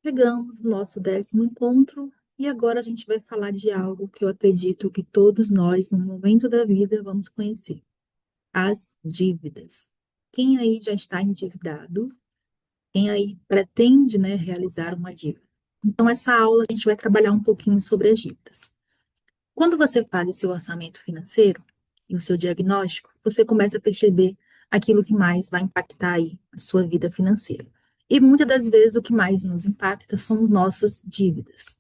Chegamos no nosso 10º encontro e agora a gente vai falar de algo que eu acredito que todos nós, no momento da vida, vamos conhecer: as dívidas. Quem aí já está endividado? Quem aí pretende, né, realizar uma dívida? Então, essa aula a gente vai trabalhar um pouquinho sobre as dívidas. Quando você faz o seu orçamento financeiro e o seu diagnóstico, você começa a perceber aquilo que mais vai impactar aí a sua vida financeira. E muitas das vezes o que mais nos impacta são as nossas dívidas.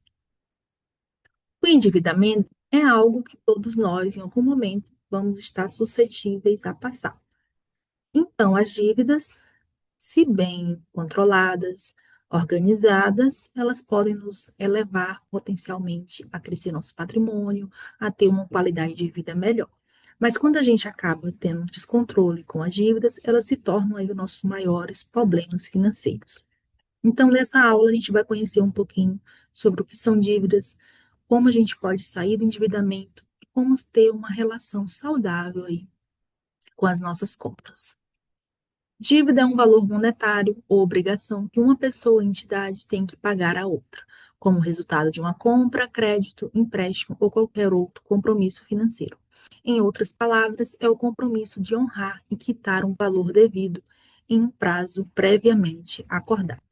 O endividamento é algo que todos nós, em algum momento, vamos estar suscetíveis a passar. Então, as dívidas, se bem controladas, organizadas, elas podem nos elevar potencialmente a crescer nosso patrimônio, a ter uma qualidade de vida melhor. Mas quando a gente acaba tendo um descontrole com as dívidas, elas se tornam aí os nossos maiores problemas financeiros. Então, nessa aula, a gente vai conhecer um pouquinho sobre o que são dívidas, como a gente pode sair do endividamento e como ter uma relação saudável aí com as nossas contas. Dívida é um valor monetário ou obrigação que uma pessoa ou entidade tem que pagar à outra, como resultado de uma compra, crédito, empréstimo ou qualquer outro compromisso financeiro. Em outras palavras, é o compromisso de honrar e quitar um valor devido em um prazo previamente acordado.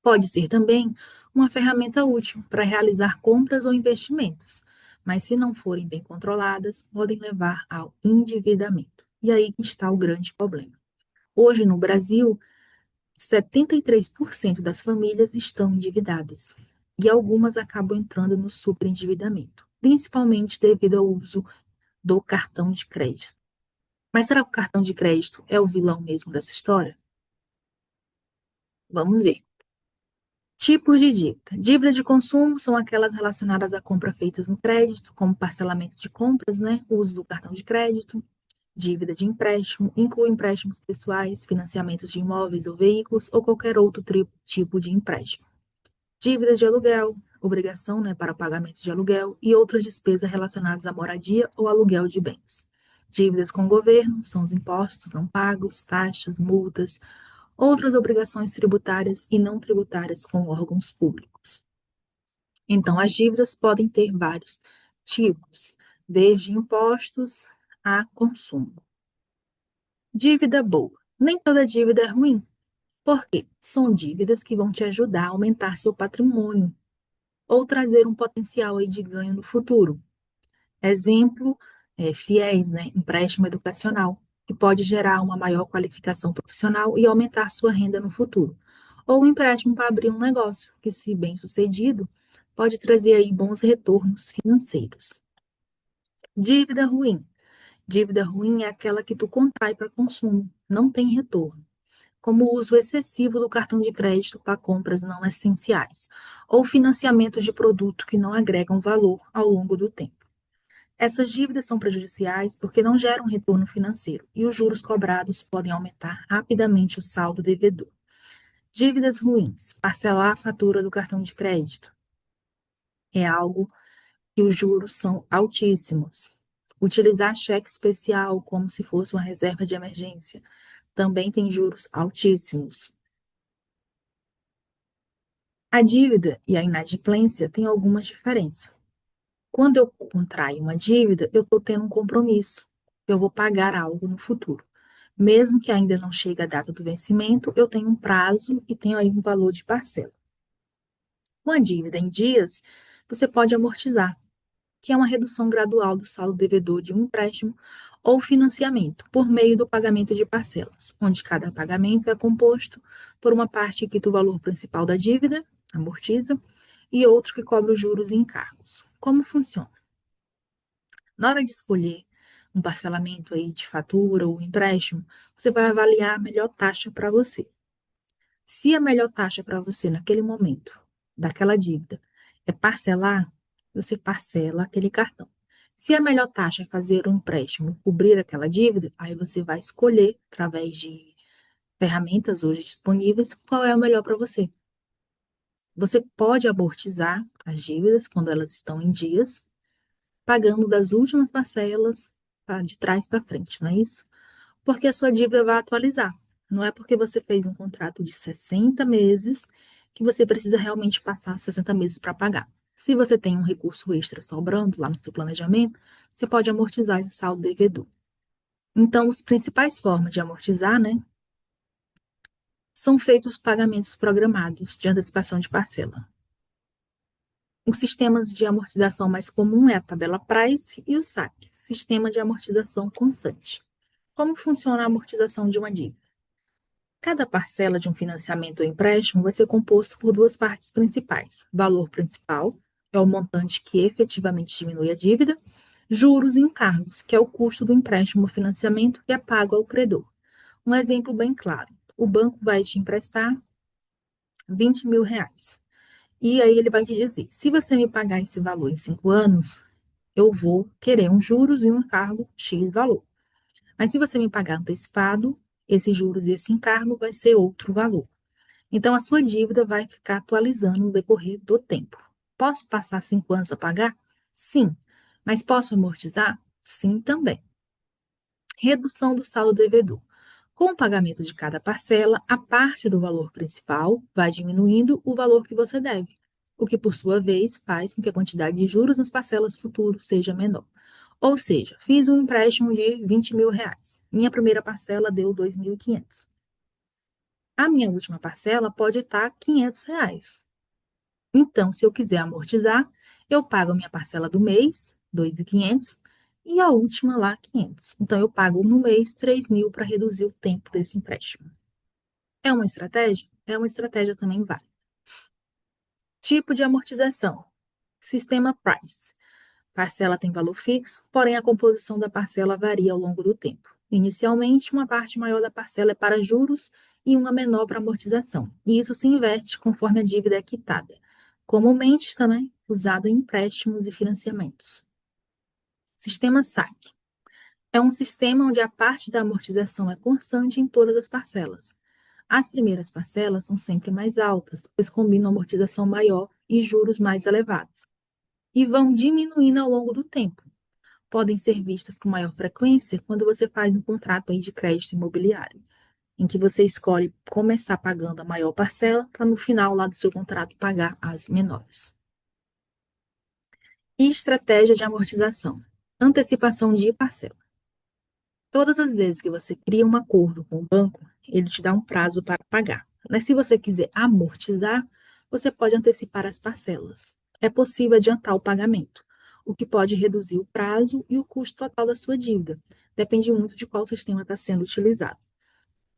Pode ser também uma ferramenta útil para realizar compras ou investimentos, mas se não forem bem controladas, podem levar ao endividamento. E aí que está o grande problema. Hoje, no Brasil, 73% das famílias estão endividadas e algumas acabam entrando no superendividamento, principalmente devido ao uso do cartão de crédito. Mas será que o cartão de crédito é o vilão mesmo dessa história? Vamos ver. Tipos de dívida. Dívida de consumo são aquelas relacionadas à compra feitas no crédito, como parcelamento de compras, né? O uso do cartão de crédito. Dívida de empréstimo inclui empréstimos pessoais, financiamentos de imóveis ou veículos ou qualquer outro tipo de empréstimo. Dívidas de aluguel, obrigação, né, para pagamento de aluguel e outras despesas relacionadas à moradia ou aluguel de bens. Dívidas com o governo são os impostos não pagos, taxas, multas, outras obrigações tributárias e não tributárias com órgãos públicos. Então, as dívidas podem ter vários tipos, desde impostos a consumo. Dívida boa. Nem toda dívida é ruim. Por quê? São dívidas que vão te ajudar a aumentar seu patrimônio ou trazer um potencial aí de ganho no futuro. Exemplo, FIES, né? Empréstimo educacional, que pode gerar uma maior qualificação profissional e aumentar sua renda no futuro. Ou um empréstimo para abrir um negócio, que, se bem sucedido, pode trazer aí bons retornos financeiros. Dívida ruim. Dívida ruim é aquela que tu contrai para consumo, não tem retorno, como o uso excessivo do cartão de crédito para compras não essenciais, ou financiamento de produto que não agregam valor ao longo do tempo. Essas dívidas são prejudiciais porque não geram retorno financeiro e os juros cobrados podem aumentar rapidamente o saldo devedor. Dívidas ruins, parcelar a fatura do cartão de crédito é algo que os juros são altíssimos. Utilizar cheque especial como se fosse uma reserva de emergência também tem juros altíssimos. A dívida e a inadimplência têm algumas diferenças. Quando eu contraio uma dívida, eu estou tendo um compromisso. Eu vou pagar algo no futuro. Mesmo que ainda não chegue a data do vencimento, eu tenho um prazo e tenho aí um valor de parcela. Com a dívida em dias, você pode amortizar, que é uma redução gradual do saldo devedor de um empréstimo ou financiamento, por meio do pagamento de parcelas, onde cada pagamento é composto por uma parte que quita o valor principal da dívida, amortiza, e outro que cobra os juros e encargos. Como funciona? Na hora de escolher um parcelamento aí de fatura ou empréstimo, você vai avaliar a melhor taxa para você. Se a melhor taxa para você naquele momento, daquela dívida, é parcelar, você parcela aquele cartão. Se a melhor taxa é fazer um empréstimo e cobrir aquela dívida, aí você vai escolher, através de ferramentas hoje disponíveis, qual é o melhor para você. Você pode amortizar as dívidas quando elas estão em dias, pagando das últimas parcelas de trás para frente, não é isso? Porque a sua dívida vai atualizar. Não é porque você fez um contrato de 60 meses que você precisa realmente passar 60 meses para pagar. Se você tem um recurso extra sobrando lá no seu planejamento, você pode amortizar esse saldo devedor. Então, as principais formas de amortizar, né, são feitos pagamentos programados de antecipação de parcela. Os sistemas de amortização mais comum é a tabela Price e o SAC, Sistema de Amortização Constante. Como funciona a amortização de uma dívida? Cada parcela de um financiamento ou empréstimo vai ser composto por duas partes principais. Valor principal, que é o montante que efetivamente diminui a dívida, juros e encargos, que é o custo do empréstimo ou financiamento que é pago ao credor. Um exemplo bem claro: o banco vai te emprestar 20 mil reais. E aí ele vai te dizer: se você me pagar esse valor em 5 anos, eu vou querer um juros e um encargo X valor. Mas se você me pagar antecipado, esses juros e esse encargo vai ser outro valor. Então, a sua dívida vai ficar atualizando no decorrer do tempo. Posso passar 5 anos a pagar? Sim. Mas posso amortizar? Sim, também. Redução do saldo devedor. Com o pagamento de cada parcela, a parte do valor principal vai diminuindo o valor que você deve, o que, por sua vez, faz com que a quantidade de juros nas parcelas futuras seja menor. Ou seja, fiz um empréstimo de 20 mil reais. Minha primeira parcela deu 2.500. A minha última parcela pode estar 500 reais. Então, se eu quiser amortizar, eu pago a minha parcela do mês, 2.500, e a última lá, 500. Então, eu pago no mês 3.000 para reduzir o tempo desse empréstimo. É uma estratégia? É uma estratégia também válida. Tipo de amortização. Sistema Price. Parcela tem valor fixo, porém a composição da parcela varia ao longo do tempo. Inicialmente, uma parte maior da parcela é para juros e uma menor para amortização. E isso se inverte conforme a dívida é quitada. Comumente também usado em empréstimos e financiamentos. Sistema SAC. É um sistema onde a parte da amortização é constante em todas as parcelas. As primeiras parcelas são sempre mais altas, pois combinam amortização maior e juros mais elevados, e vão diminuindo ao longo do tempo. Podem ser vistas com maior frequência quando você faz um contrato aí de crédito imobiliário, em que você escolhe começar pagando a maior parcela para no final lá do seu contrato pagar as menores. E estratégia de amortização. Antecipação de parcela. Todas as vezes que você cria um acordo com o banco, ele te dá um prazo para pagar. Mas se você quiser amortizar, você pode antecipar as parcelas. É possível adiantar o pagamento, o que pode reduzir o prazo e o custo total da sua dívida. Depende muito de qual sistema está sendo utilizado.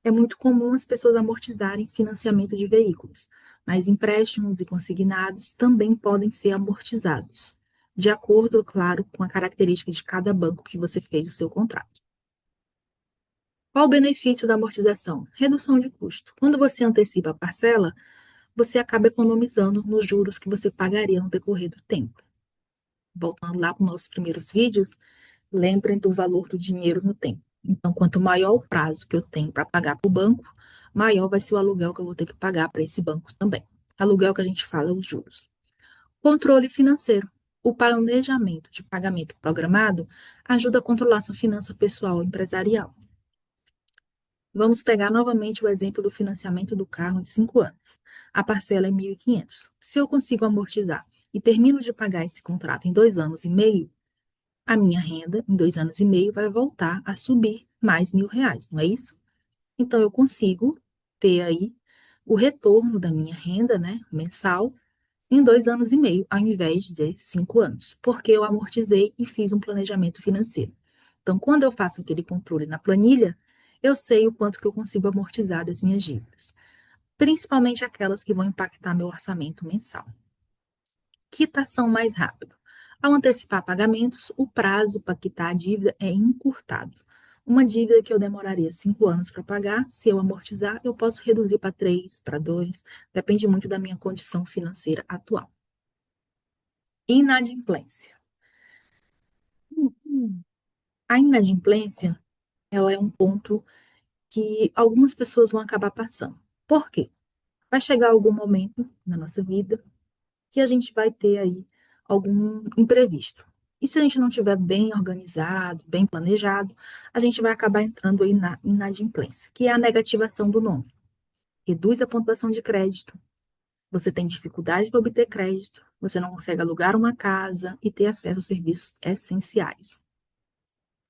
É muito comum as pessoas amortizarem financiamento de veículos, mas empréstimos e consignados também podem ser amortizados, de acordo, claro, com a característica de cada banco que você fez o seu contrato. Qual o benefício da amortização? Redução de custo. Quando você antecipa a parcela, você acaba economizando nos juros que você pagaria no decorrer do tempo. Voltando lá para os nossos primeiros vídeos, lembrem do valor do dinheiro no tempo. Então, quanto maior o prazo que eu tenho para pagar para o banco, maior vai ser o aluguel que eu vou ter que pagar para esse banco também. Aluguel que a gente fala é os juros. Controle financeiro. O planejamento de pagamento programado ajuda a controlar sua finança pessoal e empresarial. Vamos pegar novamente o exemplo do financiamento do carro em 5 anos. A parcela é 1.500. Se eu consigo amortizar e termino de pagar esse contrato em 2 anos e meio, a minha renda em 2 anos e meio vai voltar a subir mais R$ 1.000, não é isso? Então, eu consigo ter aí o retorno da minha renda, né, mensal, em 2 anos e meio, ao invés de 5 anos, porque eu amortizei e fiz um planejamento financeiro. Então, quando eu faço aquele controle na planilha, eu sei o quanto que eu consigo amortizar das minhas dívidas, principalmente aquelas que vão impactar meu orçamento mensal. Quitação mais rápido. Ao antecipar pagamentos, o prazo para quitar a dívida é encurtado. Uma dívida que eu demoraria 5 anos para pagar, se eu amortizar, eu posso reduzir para 3, para 2, depende muito da minha condição financeira atual. Inadimplência. A inadimplência, ela é um ponto que algumas pessoas vão acabar passando. Por quê? Vai chegar algum momento na nossa vida que a gente vai ter aí algum imprevisto. E se a gente não tiver bem organizado, bem planejado, a gente vai acabar entrando aí na inadimplência, que é a negativação do nome. Reduz a pontuação de crédito, Você tem dificuldade para obter crédito, você não consegue alugar uma casa e ter acesso a serviços essenciais.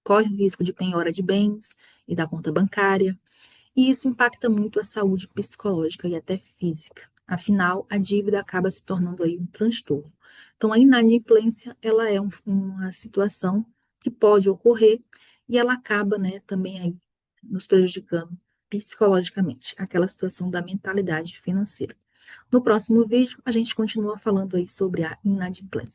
Corre o risco de penhora de bens e da conta bancária, e isso impacta muito a saúde psicológica e até física. Afinal, a dívida acaba se tornando aí um transtorno. Então, a inadimplência, ela é uma situação que pode ocorrer e ela acaba, né, também aí nos prejudicando psicologicamente, aquela situação da mentalidade financeira. No próximo vídeo, a gente continua falando aí sobre a inadimplência.